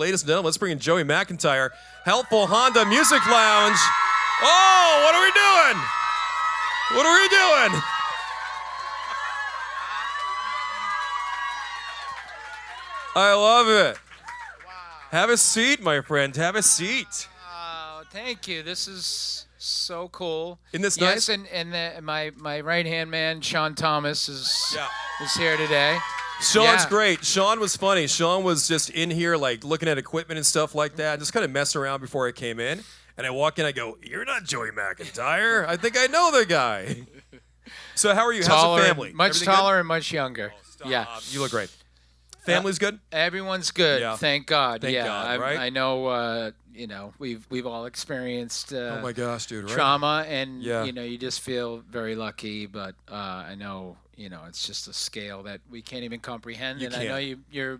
ladies and gentlemen, let's bring in Joey McIntyre, Helpful Honda Music Lounge. Oh, what are we doing? What are we doing? I love it. Wow. Have a seat, my friend. Have a seat. Oh, thank you. This is so cool. Isn't this yes, nice? and my right-hand man, Sean Thomas, is here today. Sean's great. Sean was funny. Sean was just in here, like, looking at equipment and stuff like that, just kind of messing around before I came in. And I walk in, I go, "You're not Joey McIntyre. I think I know the guy." So how are you? Taller, How's the family? much Everything taller and much younger. Good? Yeah. You look great. Family's good? Everyone's good. Yeah. Thank God. Thank God, right? I know. We've all experienced. Oh my gosh, dude! Right? Trauma, and you just feel very lucky. But I know, it's just a scale that we can't even comprehend. I know you're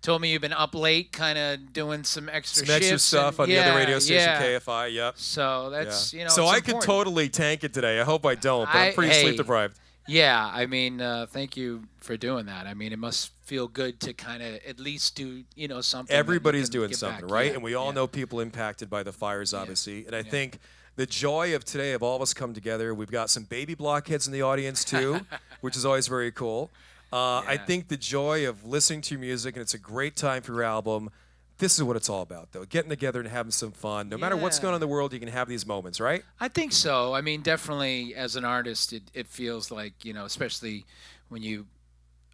told me you've been up late, kind of doing some extra stuff on the other radio station, KFI. Yep. So that's So I could important. totally tank it today. I hope I don't, but I'm pretty sleep deprived. Yeah, I mean, thank you for doing that. I mean, it must feel good to kind of at least do, something. Everybody's doing something, back. right? Yeah, And we all know people impacted by the fires, obviously. And I think the joy of today of all of us come together, we've got some baby blockheads in the audience too, which is always very cool. I think the joy of listening to your music, and it's a great time for your album. This is what it's all about, though. Getting together and having some fun. No matter what's going on in the world, you can have these moments, right? I think so. I mean, definitely as an artist, it feels like, especially when you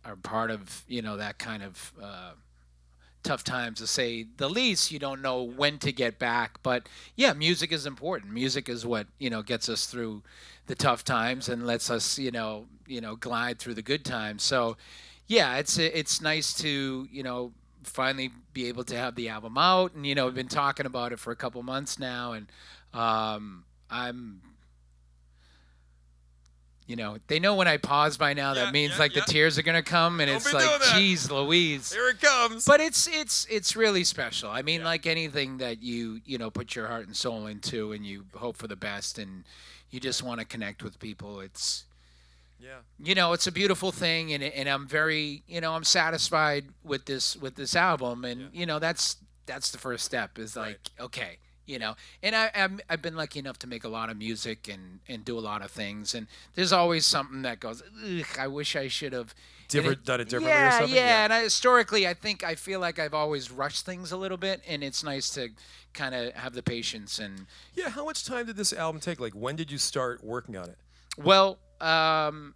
are part of, that kind of tough times, to say the least. You don't know when to get back. But, yeah, music is important. Music is what, gets us through the tough times and lets us, glide through the good times. So, yeah, it's nice to, finally be able to have the album out, and we've been talking about it for a couple months now, and I'm they know when I pause by now, that means the tears are gonna come, and it's like, geez Louise, here it comes. But it's really special. I mean, like anything that you put your heart and soul into, and you hope for the best, and you just want to connect with people. It's it's a beautiful thing, and I'm very, I'm satisfied with this album, and that's the first step, is like, okay, and I've been lucky enough to make a lot of music and do a lot of things, and there's always something that goes, ugh, I wish I should have done it differently or something. And historically, I feel like I've always rushed things a little bit, and it's nice to kind of have the patience. And how much time did this album take? Like, when did you start working on it? Well, not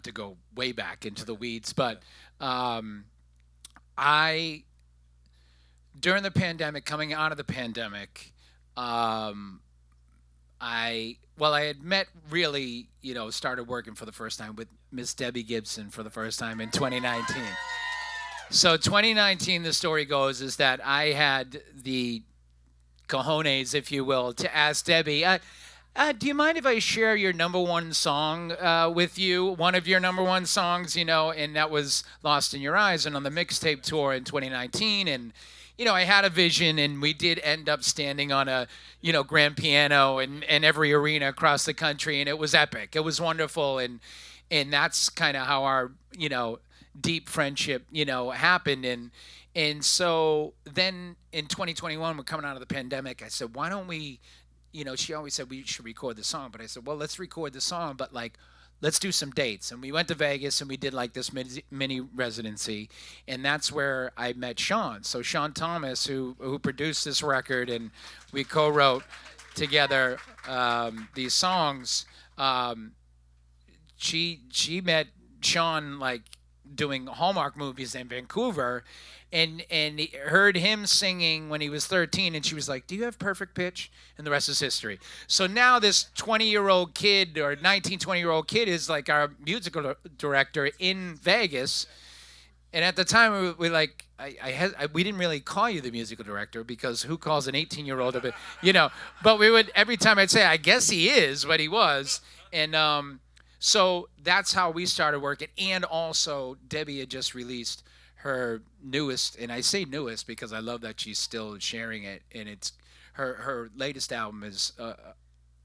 to go way back into the weeds, but during the pandemic, coming out of the pandemic, I had met, really, started working for the first time with Miss Debbie Gibson for the first time in 2019. So 2019, the story goes, is that I had the cojones, if you will, to ask Debbie, do you mind if I share your number one song with you? One of your number one songs, and that was Lost in Your Eyes, and on the mixtape tour in 2019. And, I had a vision, and we did end up standing on a, grand piano in every arena across the country, and it was epic. It was wonderful, and that's kind of how our, deep friendship, happened. And so then in 2021, we're coming out of the pandemic, I said, why don't we, she always said we should record the song, but I said, well, let's record the song, but let's do some dates. And we went to Vegas, and we did this mini residency, and that's where I met Sean. So Sean Thomas, who produced this record, and we co-wrote together these songs. She met Sean doing Hallmark movies in Vancouver, and heard him singing when he was 13, and she was like, do you have perfect pitch? And the rest is history. So now this 20-year-old kid, or 20-year-old kid, is our musical director in Vegas. And at the time, we didn't really call you the musical director, because who calls an 18-year-old but we would, every time I'd say, I guess he is, but he was. And so that's how we started working. And also, Debbie had just released her newest, and I say newest because I love that she's still sharing it, and it's her latest album is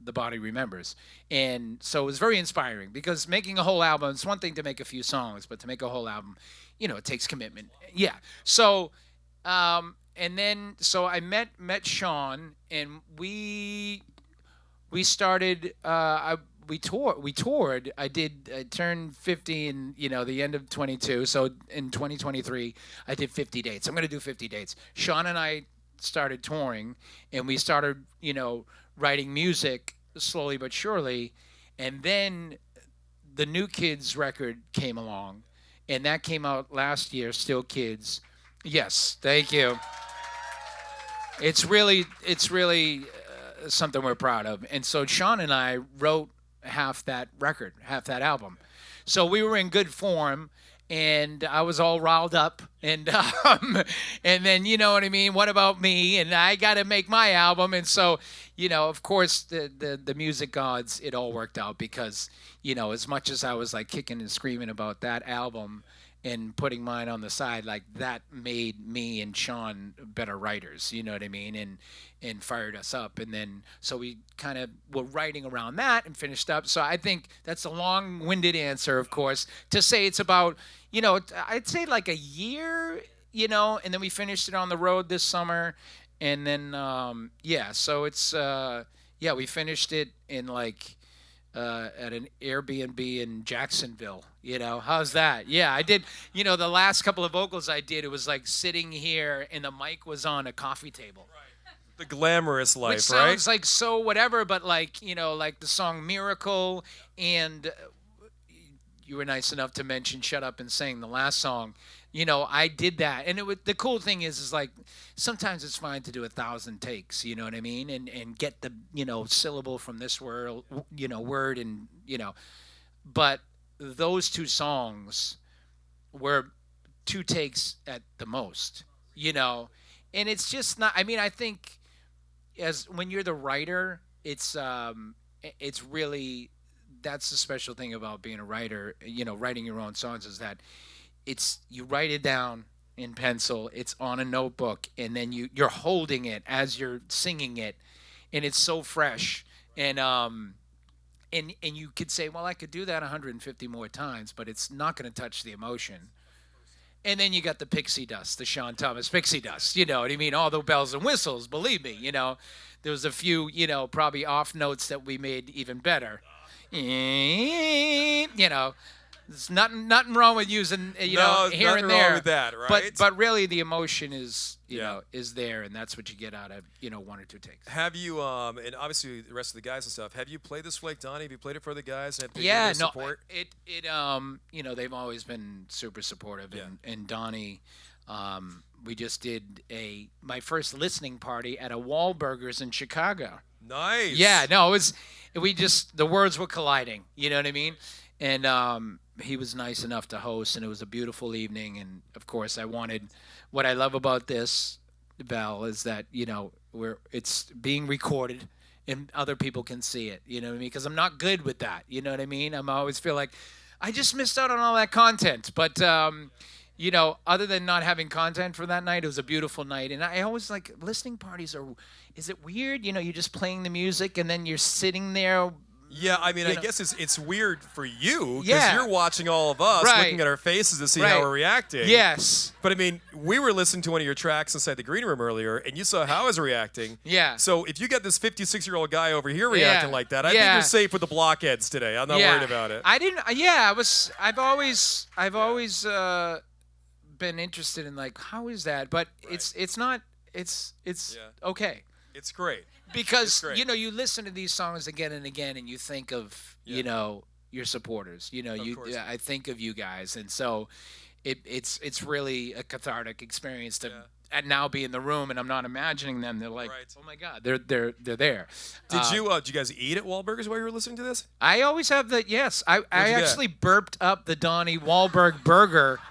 The Body Remembers. And so it was very inspiring, because making a whole album, it's one thing to make a few songs, but to make a whole album, it takes commitment. Yeah. So And then so I met Sean, and we started. We toured. I turned 50 in the end of 22. So in 2023, I did 50 dates. I'm gonna do 50 dates. Sean and I started touring, and we started writing music slowly but surely, and then the New Kids record came along, and that came out last year. Still Kids. Yes, thank you. It's really something we're proud of. And so Sean and I wrote half that record, half that album. So we were in good form, and I was all riled up, and and then you know what I mean. What about me? And I got to make my album, and so of course, the music gods, it all worked out because as much as I was like kicking and screaming about that album and putting mine on the side, like that made me and Sean better writers, you know what I mean, and fired us up. And then so we kind of were writing around that and finished up. So I think that's a long-winded answer, of course, to say it's about I'd say like a year, and then we finished it on the road this summer, and then so it's we finished it in like at an Airbnb in Jacksonville. How's that? Yeah, I did. The last couple of vocals I did, it was like sitting here and the mic was on a coffee table. Right. The glamorous life, Which right? sounds like so whatever, but like like the song "Miracle," and you were nice enough to mention "Shut Up and Sing," the last song. I did that, and the cool thing is like sometimes it's fine to do 1,000 takes. You know what I mean, and get the syllable from this word, word, and but those two songs were 2 takes at the most. And it's just not. I mean, I think as when you're the writer, it's really that's the special thing about being a writer. Writing your own songs is that you write it down in pencil, it's on a notebook, and then you're holding it as you're singing it, and it's so fresh. And you could say, well, I could do that 150 more times, but it's not going to touch the emotion. And then you got the pixie dust, the Sean Thomas pixie dust. You know what I mean? All the bells and whistles, believe me. There was a few, probably off notes that we made even better. There's nothing wrong with using here and there. Wrong with that, right? But really the emotion is is there, and that's what you get out of 1 or 2 takes. Have you and obviously the rest of the guys and stuff, have you played this for like Donnie? Have you played it for the guys? Have they given you support? They've always been super supportive. Yeah. And Donnie, we just did my first listening party at a Wahlburgers in Chicago. Nice. Yeah, no, the words were colliding, you know what I mean? And he was nice enough to host, and it was a beautiful evening. And of course, what I love about this, Val, is that it's being recorded and other people can see it. You know what I mean? Because I'm not good with that. You know what I mean? I always feel like I just missed out on all that content. But other than not having content for that night, it was a beautiful night. And I always like listening parties is it weird? You're just playing the music and then you're sitting there. Yeah, I mean, I guess it's weird for you because you're watching all of us, looking at our faces to see how we're reacting. Yes. But I mean, we were listening to one of your tracks inside the green room earlier, and you saw how I was reacting. Yeah. So if you got this 56-year-old guy over here reacting like that, I think you're safe with the blockheads today. I'm not worried about it. I didn't. Yeah, I've always been interested in like how is that, but it's not. It's okay. It's great. Because you listen to these songs again and again, and you think of your supporters. I think of you guys, and so it's really a cathartic experience to now be in the room, and I'm not imagining them. They're like, oh my God, they're there. Did you guys eat at Wahlburgers while you were listening to this? I always have the yes. I actually burped up the Donnie Wahlberg burger,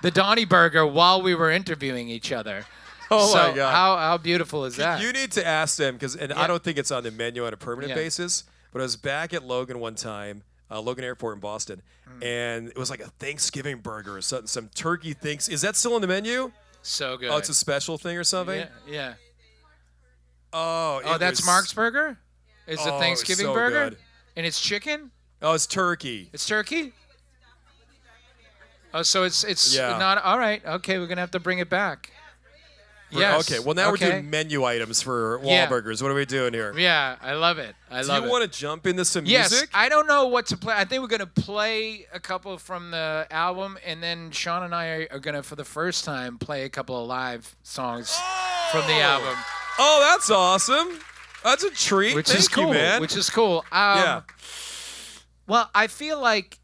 the Donnie burger, while we were interviewing each other. Oh my God! How beautiful is that? You need to ask them I don't think it's on the menu on a permanent basis. But I was back at Logan one time, Logan Airport in Boston, and it was like a Thanksgiving burger or something, some turkey things. Is that still on the menu? So good. Oh, it's a special thing or something. Yeah. Oh, that's Mark's burger. It's a Thanksgiving so burger, good. And it's chicken. Oh, it's turkey. It's turkey. Oh, so it's not all right. Okay, we're gonna have to bring it back. Yes. Okay, well, now we're Okay. doing menu items for Yeah. Wahlburgers. What are we doing here? Yeah, I love it. I Do love you it. want to jump into some Yes, music? I don't know what to play. I think we're gonna play a couple from the album, and then Sean and I are gonna, for the first time, play a couple of live songs from the album, Oh, that's awesome. That's a treat. which Thank is cool. you, man. Which is cool. Yeah. Well, I feel like,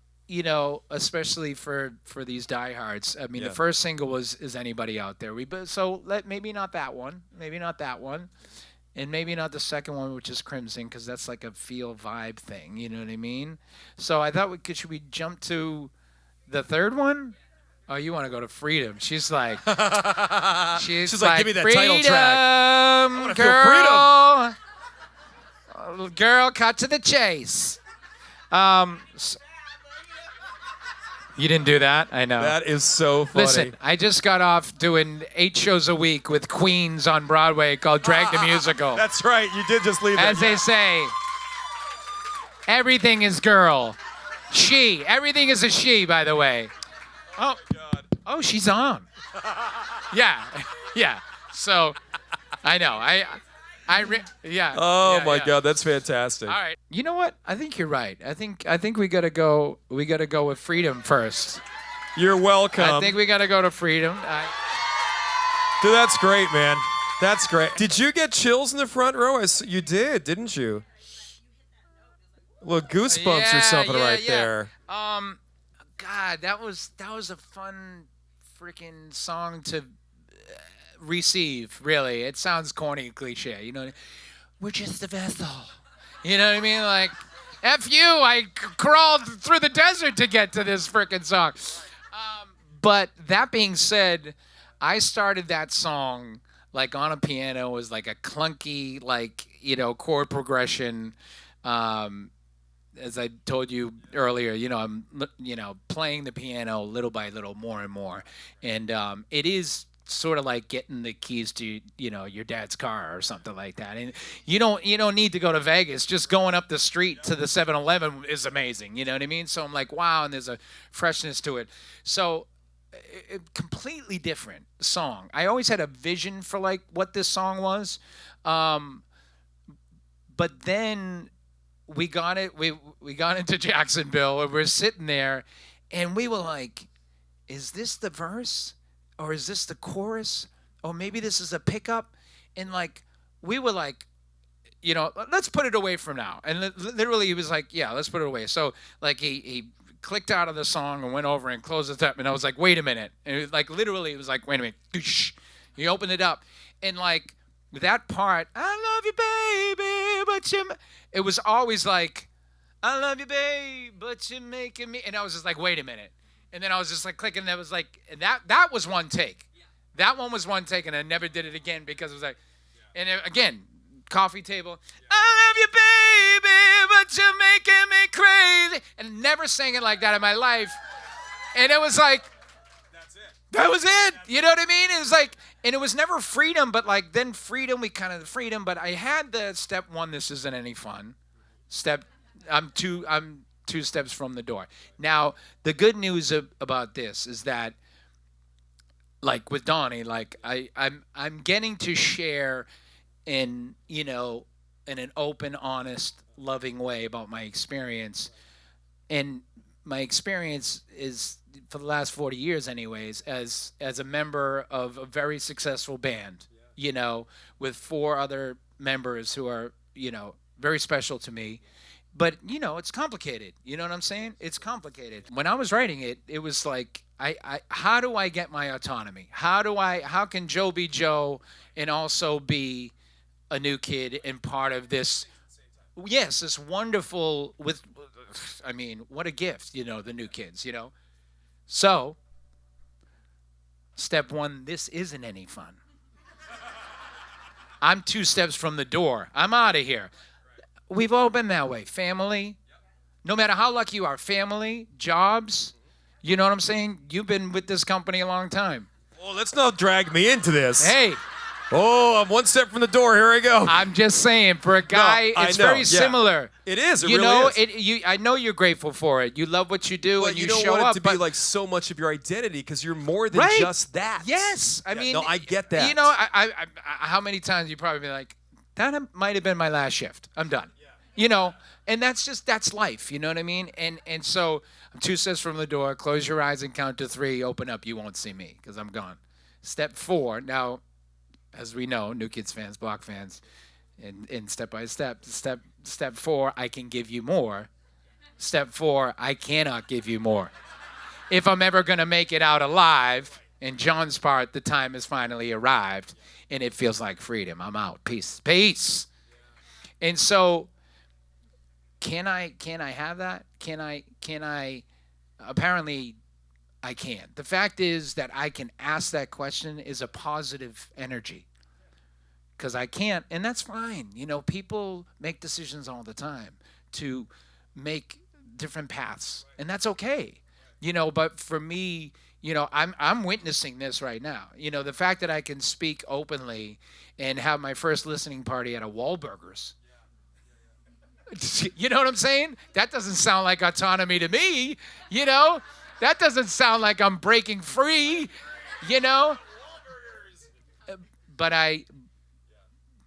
especially for these diehards. I mean, Yeah. the first single was "Is Anybody Out There?" Maybe not that one, and maybe not the second one, which is Crimson, because that's like a feel vibe thing. You know what I mean? So I thought should we jump to the third one? Oh, you want to go to Freedom? She's like, She's like, give me that title track. I wanna feel girl. Girl, cut to the chase. You didn't do that? I know. That is so funny. Listen, I just got off doing 8 shows a week with Queens on Broadway called Drag the Musical. That's right. You did just leave that. As they say, everything is girl. She. Everything is a she, by the way. Oh, God. oh, she's on. Yeah. Yeah. So, I know. Yeah. Oh yeah, my yeah. God, that's fantastic. All right. You know what? I think you're right. I think we gotta go with Freedom first. You're welcome. I think we gotta go to Freedom. Dude, that's great, man. That's great. Did you get chills in the front row? You did, didn't you? Little goosebumps or something right there. God, that was a fun freaking song to receive. Really, it sounds corny and cliche. You know, we're just a vessel. You know what I mean? Like, F you, I crawled through the desert to get to this freaking song. But that being said, I started that song like on a piano. It was like a clunky, chord progression. As I told you earlier, I'm, playing the piano little by little, more and more. And it is sort of like getting the keys to, your dad's car or something like that. And you don't need to go to Vegas. Just going up the street to the 7-Eleven is amazing. You know what I mean? So I'm like, wow, and there's a freshness to it. So completely different song. I always had a vision for like what this song was. But then we got it. We got into Jacksonville, and we're sitting there, and we were like, "Is this the verse, or is this the chorus, or maybe this is a pickup?" And like, we were like, let's put it away from now. And literally, he was like, "Yeah, let's put it away." So like, he clicked out of the song and went over and closed it up, and I was like, "Wait a minute!" And it was like, literally, it was like, "Wait a minute!" He opened it up, and like that part, "I love you, baby, but you." It was always like, "I love you, babe, but you're making me," and I was just like, "Wait a minute," and then I was just like clicking. And that was like, and that was one take. That one was one take, and I never did it again because it was like, and again, coffee table, "I love you, baby, but you're making me crazy," and never sang it like that in my life. And it was like, That's it. that was it. You know what I mean? It was like, and it was never Freedom, but like then Freedom, Freedom. But I had the step one, "This isn't any fun." I'm two steps from the door. Now, the good news about this is that, like with Donnie, like I'm getting to share in an open, honest, loving way about my experience, and my experience is, for the last 40 years anyways, as a member of a very successful band, with 4 other members who are, very special to me. But, it's complicated. You know what I'm saying? It's complicated. When I was writing it, it was like, how do I get my autonomy? How can Joe be Joe and also be a new kid and part of this? Yes, this wonderful, what a gift, the new kids, So, step one, this isn't any fun. I'm 2 steps from the door. I'm out of here. We've all been that way. Family, no matter how lucky you are, family, jobs, you know what I'm saying? You've been with this company a long time. Well, let's not drag me into this. Hey, Oh, I'm one step from the door. Here I go. I'm just saying, for a guy, it's very similar. It is. It you really know, is. I know you're grateful for it. You love what you do, But and you you don't show want up. it to be like so much of your identity because you're more than Right. just that. Yes, I mean, no, I get that. You know, I how many times you probably been like, that might have been my last shift. I'm done. Yeah. You know, and that's life. You know what I mean? And so I'm 2 steps from the door. Close your eyes and count to 3. Open up. You won't see me because I'm gone. Step 4. Now, as we know, New Kids fans, Block fans, and step by step. Step 4, I can give you more. Step 4, I cannot give you more. If I'm ever going to make it out alive, in John's part, the time has finally arrived, and it feels like freedom. I'm out. Peace. Peace. And so, can I have that? Can I? Apparently, I can't. The fact is that I can ask that question is a positive energy. Because I can't, and that's fine. You know, people make decisions all the time to make different paths, and that's okay. You know, but for me, you know, I'm witnessing this right now. You know, the fact that I can speak openly and have my first listening party at a Wahlburgers. You know what I'm saying? That doesn't sound like autonomy to me. You know, that doesn't sound like I'm breaking free. You know, but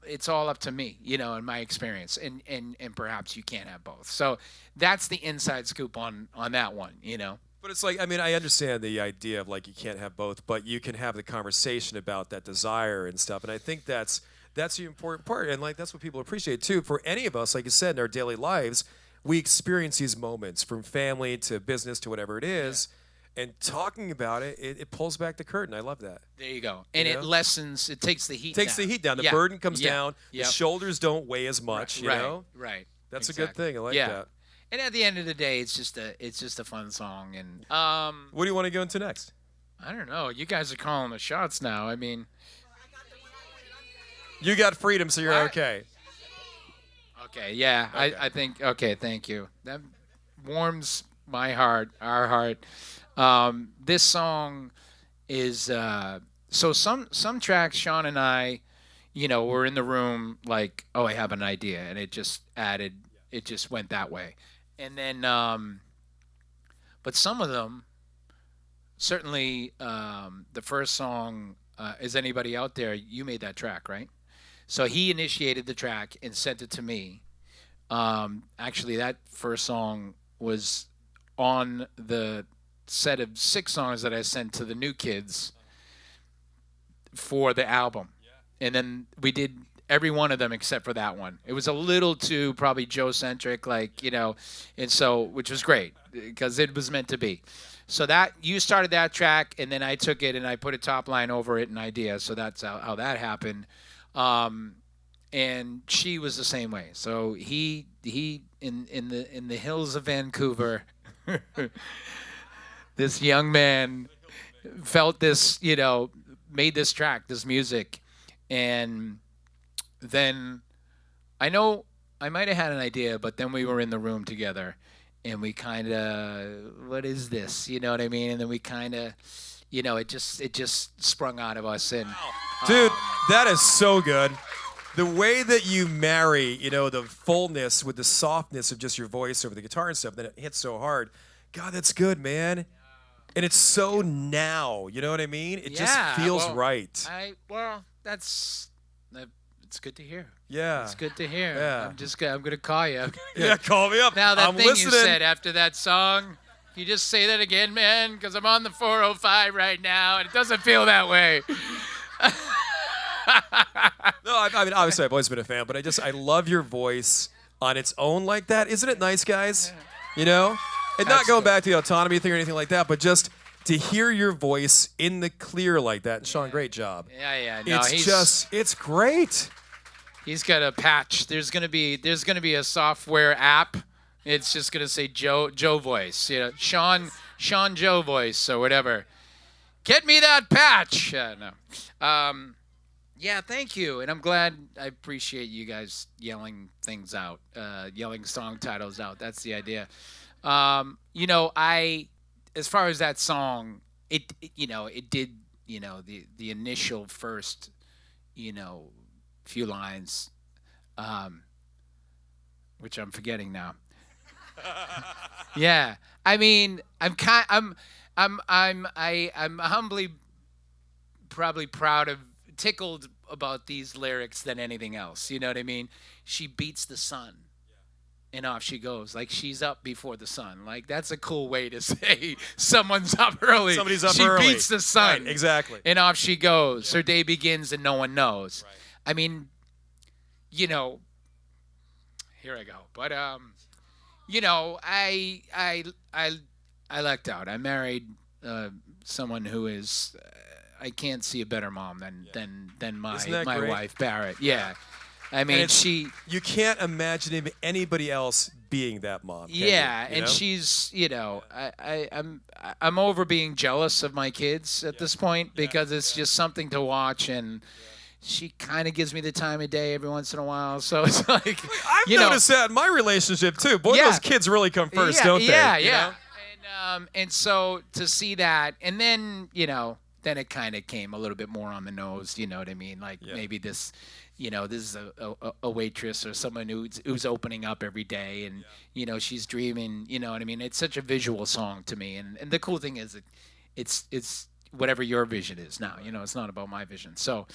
it's all up to me, you know, in my experience, and perhaps you can't have both. So that's the inside scoop on that one, you know. But it's like, I mean, I understand the idea of like you can't have both, but you can have the conversation about that desire and stuff. And I think that's the important part, and like that's what people appreciate too. For any of us, like you said, in our daily lives, we experience these moments from family to business to whatever it is. Yeah. And talking about it, it pulls back the curtain. I love that. There you go. And it lessens, it takes the heat down. The heat down. The burden comes down. Yep. The shoulders don't weigh as much, you know? Right. That's a good thing. I like that. And at the end of the day, it's just a fun song. And what do you want to go into next? I don't know. You guys are calling the shots now. I mean, you got freedom, so you're okay. Okay, yeah. Okay. I think, okay, thank you. That warms my heart, our heart. This song is so some tracks Sean and I, you know, were in the room like, oh, I have an idea, and it just went that way. And then but some of them, certainly the first song, Is Anybody Out There, you made that track, right? So he initiated the track and sent it to me. Actually, that first song was on the set of 6 songs that I sent to the New Kids for the album. Yeah. And then we did every one of them except for that one. It was a little too probably Joe-centric, like, you know, and so, which was great because it was meant to be. So that, you started that track, and then I took it and I put a top line over it, an idea. So that's how that happened. And she was the same way. So he in the hills of Vancouver, this young man felt this, you know, made this track, this music. And then I know I might have had an idea, but then we were in the room together and we kind of, what is this? You know what I mean? And then we kind of, you know, it just sprung out of us. And dude, that is so good. The way that you marry, you know, the fullness with the softness of just your voice over the guitar and stuff, then it hits so hard. God, that's good, man. And it's so now, you know what I mean? It just feels right. It's good to hear. Yeah. It's good to hear. Yeah. I'm going to call you. Yeah, call me up. Now, that I'm thing listening. You said after that song, can you just say that again, man? Because I'm on the 405 right now, and it doesn't feel that way. No, I mean, obviously I've always been a fan, but I love your voice on its own like that. Isn't it nice, guys? You know? And not going back to the autonomy thing or anything like that, but just to hear your voice in the clear like that. And Sean, great job. Yeah. No, it's great. He's got a patch. There's gonna be a software app. It's just gonna say Joe voice. You know, Sean Joe voice or whatever. Get me that patch. No. Yeah, thank you. And I'm glad, I appreciate you guys yelling things out, yelling song titles out. That's the idea. You know, as far as that song, it did, you know, the initial first, few lines, which I'm forgetting now. Yeah, I mean, I'm humbly probably tickled about these lyrics than anything else. You know what I mean? She beats the sun. And off she goes, like she's up before the sun. Like that's a cool way to say someone's up early. Somebody's up she early. She beats the sun. Right, exactly. And off she goes. Her day begins and no one knows. Right. I mean, here I go. But I lucked out. I married someone who is I can't see a better mom than my wife Barrett. Yeah. I mean, you can't imagine anybody else being that mom. Yeah, you and know? she's, I'm over being jealous of my kids at this point because it's just something to watch, and she kind of gives me the time of day every once in a while. So it's like, I've noticed that in my relationship too. Boy, those kids really come first, don't they? Yeah. And so to see that, and then then it kind of came a little bit more on the nose. You know what I mean? Like maybe this. This is a waitress or someone who's opening up every day, and she's dreaming. You know what I mean? It's such a visual song to me, and the cool thing is it's whatever your vision is now. It's not about my vision. So,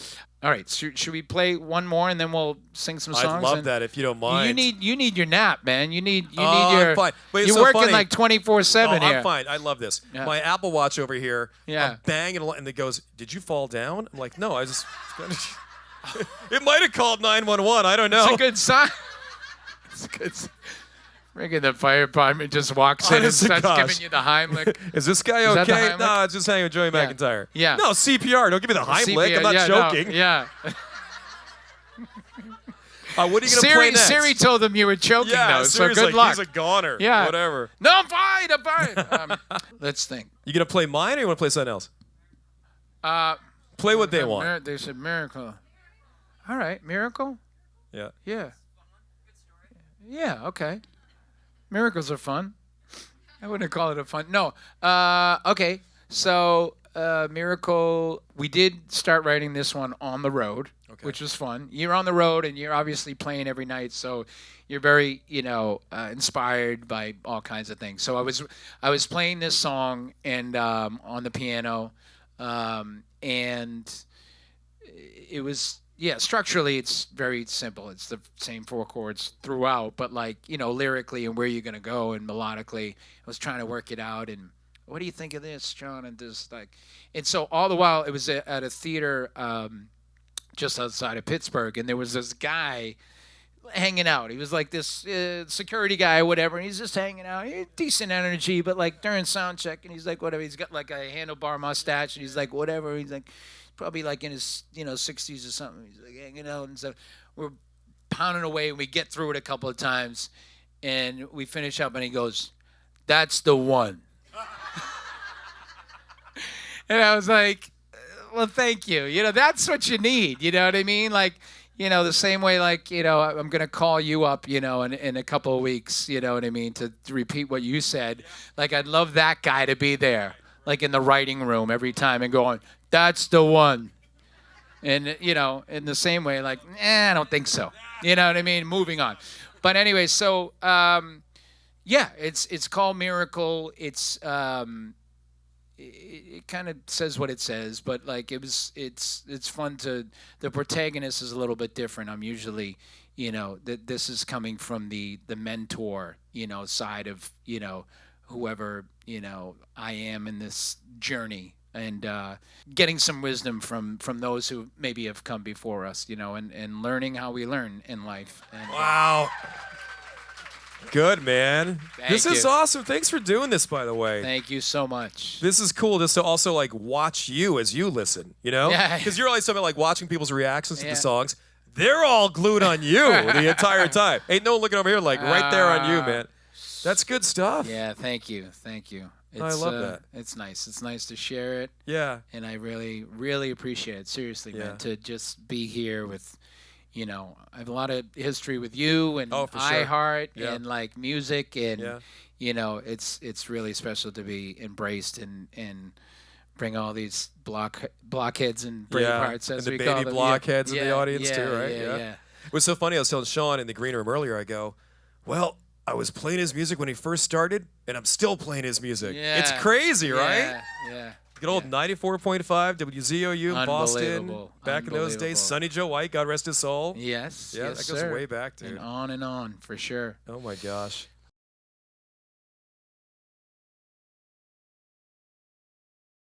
all right, should we play one more and then we'll sing some songs? I'd love that if you don't mind. You need your nap, man. You need your. I'm fine. But you're so working funny. like 24/7 here. I'm fine. I love this. Yeah. My Apple Watch over here. Yeah. I'm banging and it goes, "Did you fall down?" I'm like, "No, I just." It might have called 911. I don't know. It's a good sign. It's a good sign. Maybe the fire department just walks in and starts giving you the Heimlich. Is this guy Is that the okay? Heimlich? No, it's just hanging with Joey McIntyre. Yeah. No, CPR. Don't give me the Heimlich. CPR, I'm not joking. No, yeah. What are you going to play next? Siri told them you were choking, though, so good luck. He's a goner. Yeah. Whatever. No, I'm fine. Let's think. You going to play mine or you want to play something else? Play what they want. They said Miracle. All right, Miracle? Yeah. Yeah. Yeah, okay. Miracles are fun. I wouldn't call it a fun. No. Okay. So, Miracle, we did start writing this one on the road, which was fun. You're on the road and you're obviously playing every night, so you're very, inspired by all kinds of things. So I was playing this song and on the piano, and it was. Yeah, structurally it's very simple. It's the same 4 chords throughout, but lyrically and where you're gonna go and melodically, I was trying to work it out. And what do you think of this, John? And this and so all the while it was at a theater just outside of Pittsburgh, and there was this guy hanging out. He was like this security guy or whatever, and he's just hanging out. He had decent energy, but like during sound check, and he's like whatever. He's got like a handlebar mustache, and he's like whatever. He's like. Probably like in his 60s or something. He's like hanging out, and so we're pounding away, and we get through it a couple of times, and we finish up, and he goes, "That's the one." And I was like, "Well, thank you. That's what you need. You know what I mean? Like, the same way, like, I'm gonna call you up, in a couple of weeks. You know what I mean? To repeat what you said. Like, I'd love that guy to be there, like in the writing room every time, and going." That's the one. And, in the same way, like, I don't think so. You know what I mean? Moving on. But anyway, so, it's called Miracle. It's, it kind of says what it says, but like, it's fun the protagonist is a little bit different. I'm usually, this is coming from the mentor, side of, whoever, I am in this journey. And getting some wisdom from those who maybe have come before us, and learning how we learn in life. And, wow. Good, man. This is you. awesome. Thanks for doing this, by the way. Thank you so much. This is cool just to also like watch you as you listen, Yeah. Because you're always talking about like watching people's reactions to the songs. They're all glued on you the entire time. Ain't no one looking over here like right there on you, man. That's good stuff. Yeah, thank you. Thank you. I love that. It's nice. It's nice to share it. Yeah. And I really, really appreciate it. Seriously, man, to just be here with, I have a lot of history with you and iHeart and like music and, it's really special to be embraced and bring all these blockheads and bravehearts, and as the we baby call them. blockheads in the Yeah, audience yeah, too, right? Yeah. It was so funny. I was telling Sean in the green room earlier. I go, well, I was playing his music when he first started, and I'm still playing his music. Yeah. It's crazy, right? Yeah. Good old 94.5 WZOU in Boston. Unbelievable. Back in those days, Sonny Joe White, God rest his soul. Yes. Yeah, yes, that goes sir. way back, dude. And on, for sure. Oh my gosh.